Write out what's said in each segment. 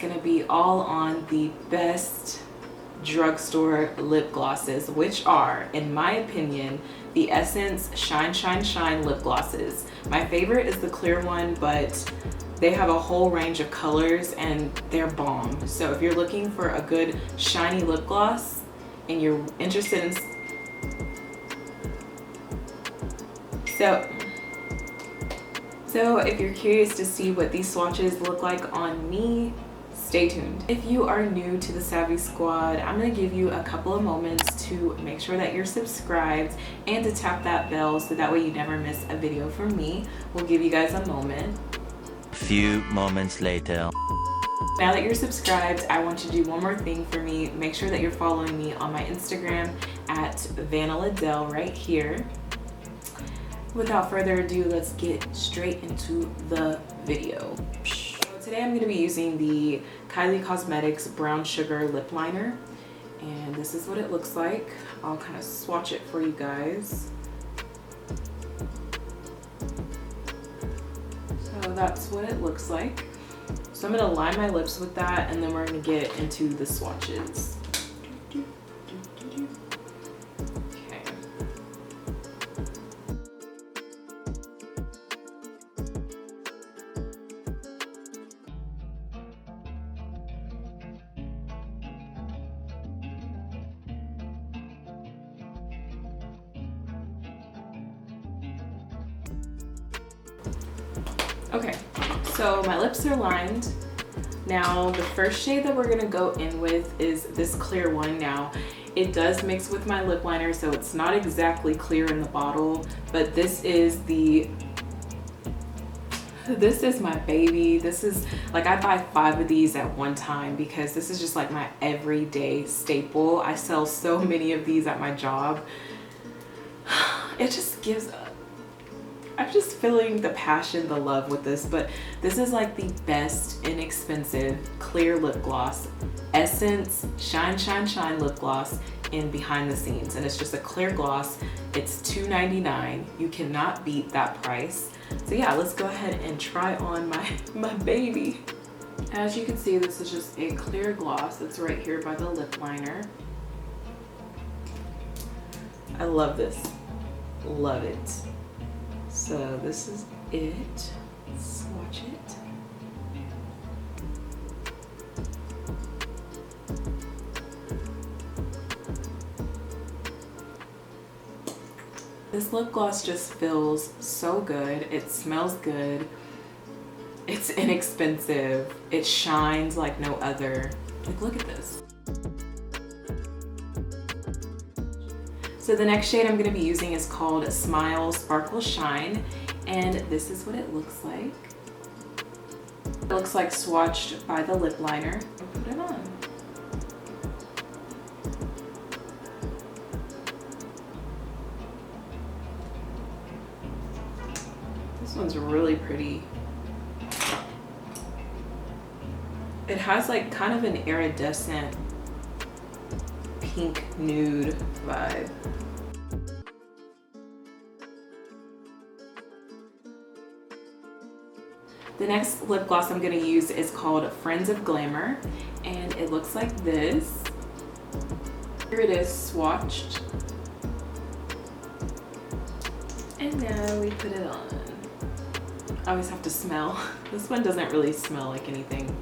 going to be all on the best drugstore lip glosses, which are, in my opinion, the Essence Shine Shine Shine lip glosses. My favorite is the clear one, but they have a whole range of colors and they're bomb. So if you're looking for a good shiny lip gloss and you're interested in So if you're curious to see what these swatches look like on me, stay tuned. If you are new to the Savvy Squad, I'm gonna give you a couple of moments to make sure that you're subscribed and to tap that bell so that way you never miss a video from me. We'll give you guys a moment. A few moments later. Now that you're subscribed, I want you to do one more thing for me. Make sure that you're following me on my Instagram at VannaLadell right here. Without further ado, let's get straight into the video. So today I'm going to be using the Kylie Cosmetics Brown Sugar Lip Liner, and this is what it looks like. I'll kind of swatch it for you guys. So that's what it looks like. So I'm going to line my lips with that, and then we're going to get into the swatches. Okay, so my lips are lined. Now the first shade that we're gonna go in with is this clear one. Now it does mix with my lip liner, so it's not exactly clear in the bottle, but this is my baby. This is like, I buy 5 of these at one time because this is just like my everyday staple. I sell so many of these at my job. It just gives up. I'm just feeling the passion, the love with this, but this is like the best inexpensive clear lip gloss. Essence Shine Shine Shine lip gloss in behind the scenes, and it's just a clear gloss. It's $2.99. You cannot beat that price. So yeah, let's go ahead and try on my baby. As you can see, this is just a clear gloss that's right here by the lip liner. I love this. Love it. So this is it. Swatch it. This lip gloss just feels so good. It smells good. It's inexpensive. It shines like no other. Like, look at this. So the next shade I'm going to be using is called Smile Sparkle Shine, and this is what it looks like. It looks like swatched by the lip liner. I'll put it on. This one's really pretty. It has like kind of an iridescent pink nude vibe. The next lip gloss I'm going to use is called Friends of Glamour, and it looks like this. Here it is swatched. And now we put it on. I always have to smell. This one doesn't really smell like anything.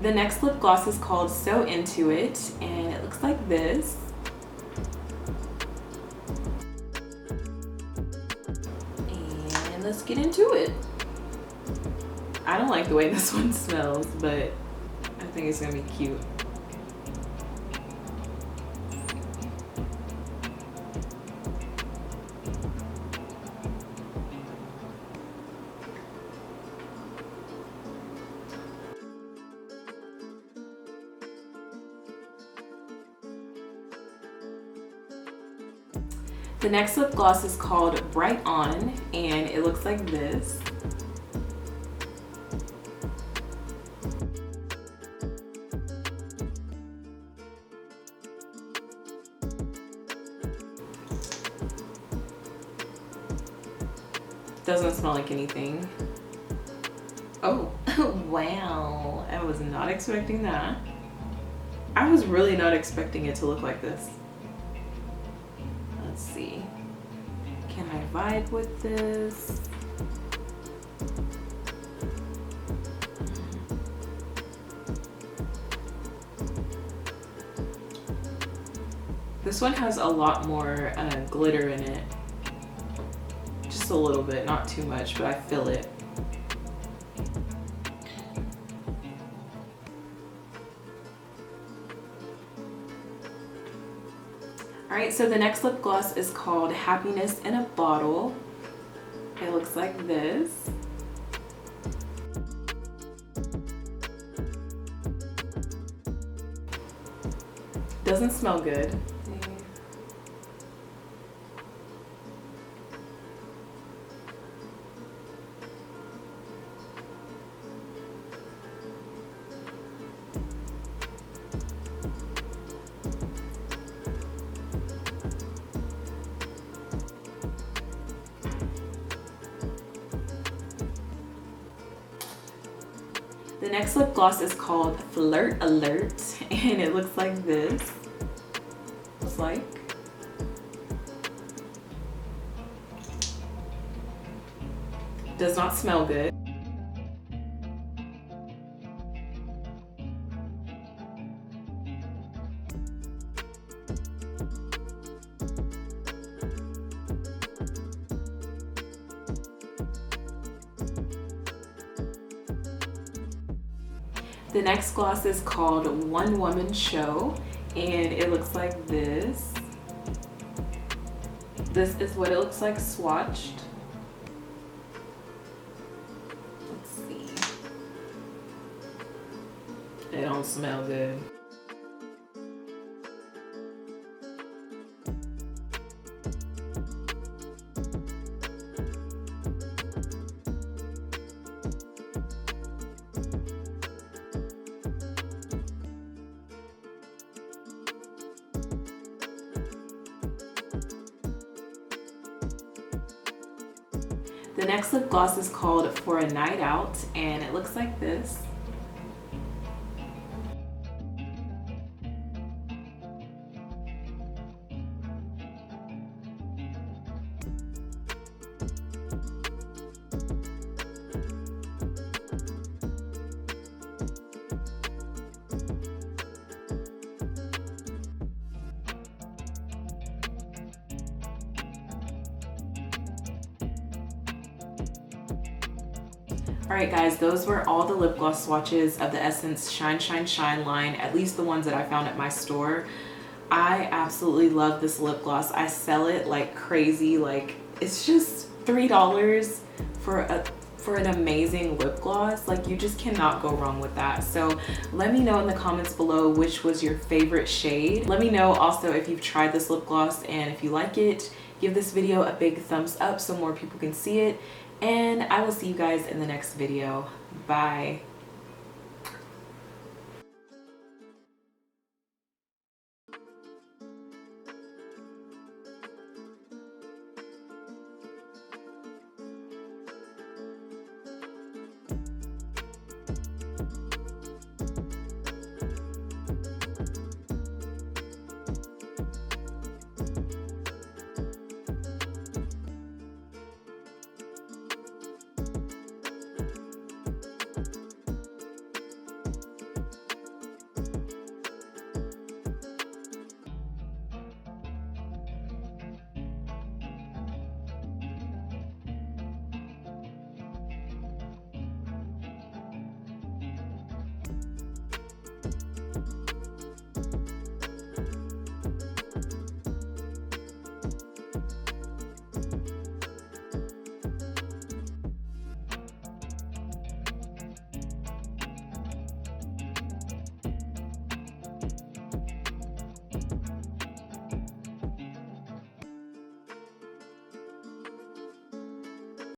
The next lip gloss is called So Into It, and it looks like this. And let's get into it. I don't like the way this one smells, but I think it's gonna be cute. The next lip gloss is called Bright On, and it looks like this. Doesn't smell like anything. Oh, wow. I was not expecting that. I was really not expecting it to look like this. Let's see. Can I vibe with this? This one has a lot more glitter in it. Just a little bit, not too much, but I feel it. Alright, so the next lip gloss is called Happiness in a Bottle. It looks like this. Doesn't smell good. The next lip gloss is called Flirt Alert, and it looks like this. Looks like. Does not smell good. The next gloss is called One Woman Show, and it looks like this. This is what it looks like swatched. Let's see. It don't smell good. The next lip gloss is called For a Night Out, and it looks like this. Alright guys, those were all the lip gloss swatches of the Essence Shine Shine Shine line, at least the ones that I found at my store. I absolutely love this lip gloss. I sell it like crazy. Like, it's just $3 for an amazing lip gloss. Like, you just cannot go wrong with that. So let me know in the comments below which was your favorite shade. Let me know also if you've tried this lip gloss, and if you like it, give this video a big thumbs up so more people can see it. And I will see you guys in the next video. Bye.